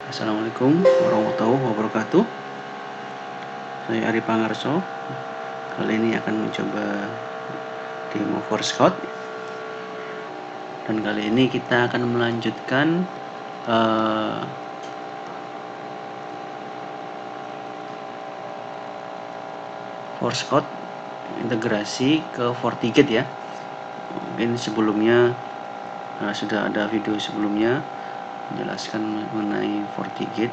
Assalamualaikum warahmatullahi wabarakatuh. Saya Ari Pangarso. Kali ini akan mencoba demo Forscode. Dan kali ini kita akan melanjutkan Forscode integrasi ke FortiGate ya. Mungkin sebelumnya sudah ada video sebelumnya menjelaskan mengenai FortiGate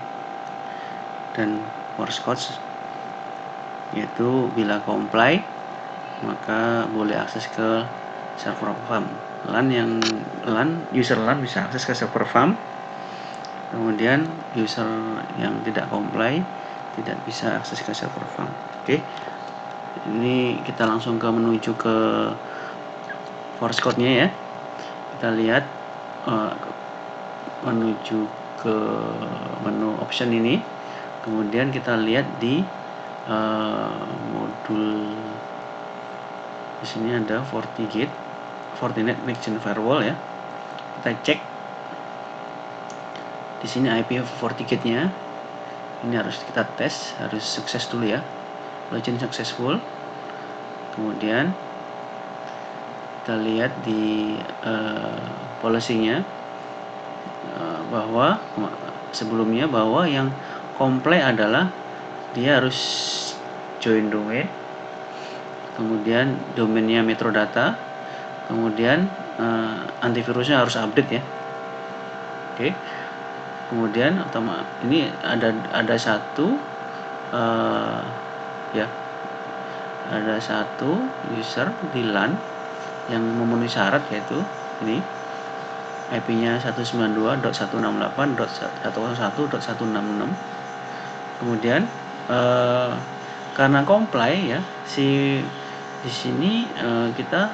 dan Forscode, yaitu bila comply maka boleh akses ke server farm. User LAN bisa akses ke server farm, kemudian user yang tidak comply tidak bisa akses ke server farm. Oke, ini kita langsung menuju ke Forscode-nya ya. Kita lihat menuju ke menu option ini, kemudian kita lihat di modul di sini ada FortiGate, Fortinet Next Gen Firewall ya. Kita cek di sini IP FortiGate-nya. Ini harus kita tes, harus sukses dulu ya. Login successful. Kemudian kita lihat di policy-nya bahwa sebelumnya yang comply adalah dia harus join domain, kemudian domainnya metrodata, kemudian antivirusnya harus update ya. Oke, kemudian ini ada satu ada satu user di LAN yang memenuhi syarat, yaitu ini IP-nya 192.168.101.166. Kemudian karena comply ya, di sini kita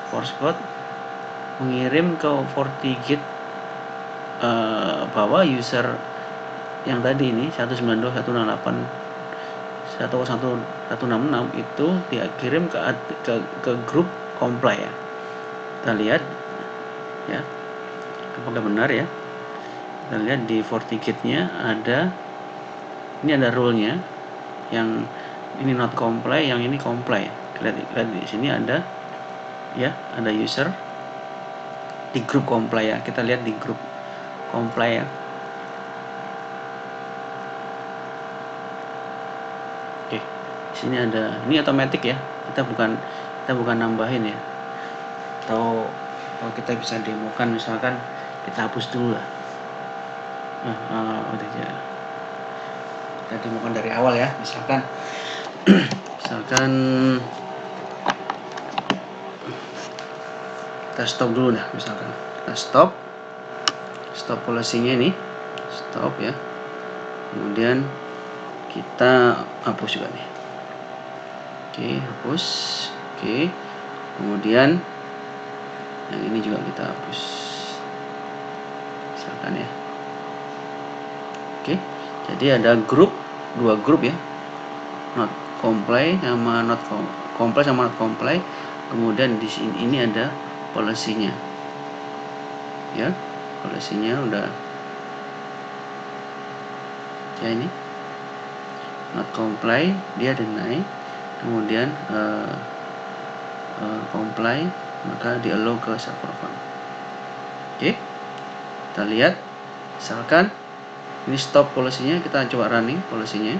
Forscode mengirim ke FortiGate bahwa user yang tadi ini 192.168.101.166 itu dikirim ke grup comply ya. Kita lihat ya, apakah benar ya. Kita lihat di FortiGate-nya ada rule-nya, yang ini not comply, yang ini comply. Lihat di sini ada ya, ada user di grup comply ya. Kita lihat di grup comply ya. Oke, di sini ada, ini otomatis ya. Kita bukan nambahin ya. Atau kita bisa demokan, misalkan kita hapus dulu lah. Udah ya. Kita demokan dari awal ya, misalkan kita stop dulu dah, misalkan kita stop policy-nya ini, stop ya. Kemudian kita hapus juga nih. Oke, hapus. Oke, kemudian yang ini juga kita hapus, misalkan ya. Oke, jadi ada dua grup ya, not comply sama not comply sama not comply. Kemudian di sini ini ada policy-nya ya, policy-nya udah ya, ini not comply dia deny, kemudian comply maka di allow ke server farm. Oke, kita lihat misalkan ini stop policy-nya, kita coba running policy-nya.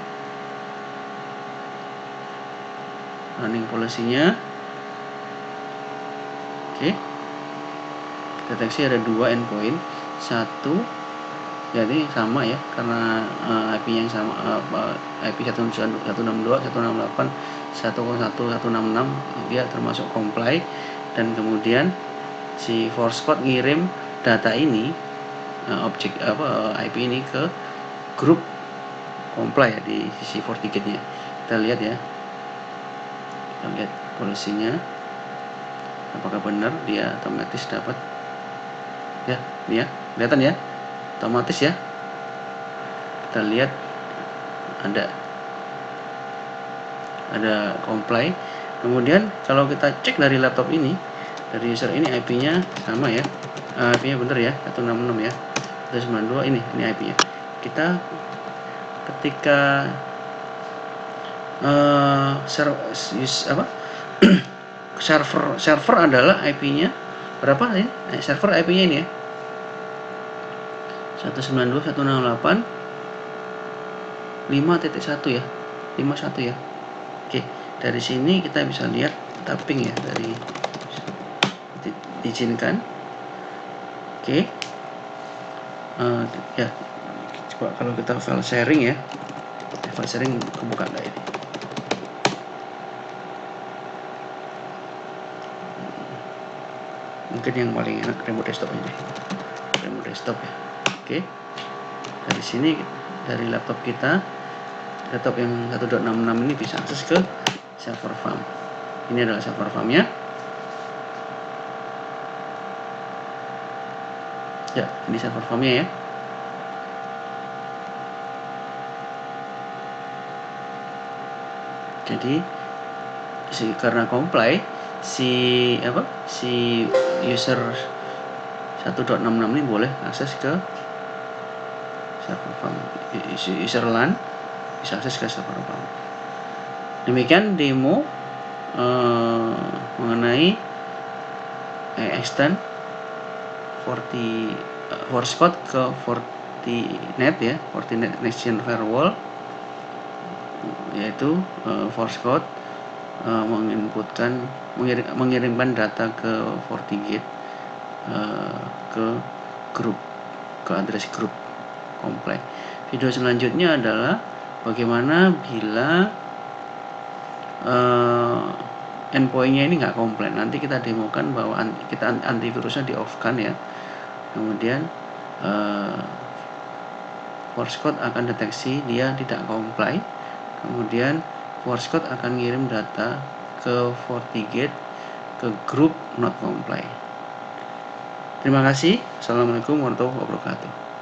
Oke, deteksi ada dua endpoint, satu jadi sama ya, karena IP yang sama, IP 192.168.101.166 dia termasuk comply. Dan kemudian si Forscode ngirim data ini, IP ini ke grup comply ya, di sisi FortiGate-nya. Kita lihat ya, kita lihat polisinya apakah benar dia otomatis dapat ya. Ini ya, kelihatan ya, otomatis ya. Kita lihat ada comply. Kemudian kalau kita cek dari laptop ini, dari user ini IP-nya sama ya, IP-nya bener ya, 166 ya. 192 ini IP-nya. Kita ketika server adalah IP-nya berapa ya? Server IP-nya ini ya. 192.168.5.1 ya. 51 ya. Oke, dari sini kita bisa lihat tapping ya, dari diizinkan. Oke. Ya, coba kalau kita file sharing ya. File sharing kebuka nggak ini? Mungkin yang paling enak remote desktop ini. Remote desktop ya. Oke. Dari sini, dari laptop kita, laptop yang 1.66 ini bisa akses ke server farm. Ini adalah server farmnya. Ya, ini server farmnya ya. Jadi karena comply si user 1.66 ini boleh akses ke server farm. User LAN bisa akses ke server farm. Demikian demo mengenai extend Fortinet ke Fortinet ya, Fortinet Next Gen Firewall, yaitu Fortinet mengirimkan data ke FortiGate ke address grup kompleks. Video selanjutnya adalah bagaimana bila endpointnya ini nggak komplain. Nanti kita demokan bahwa kita antivirusnya di off kan ya. Kemudian Fortinet akan deteksi dia tidak comply. Kemudian Fortinet akan ngirim data ke FortiGate ke grup not comply. Terima kasih. Assalamualaikum warahmatullahi wabarakatuh.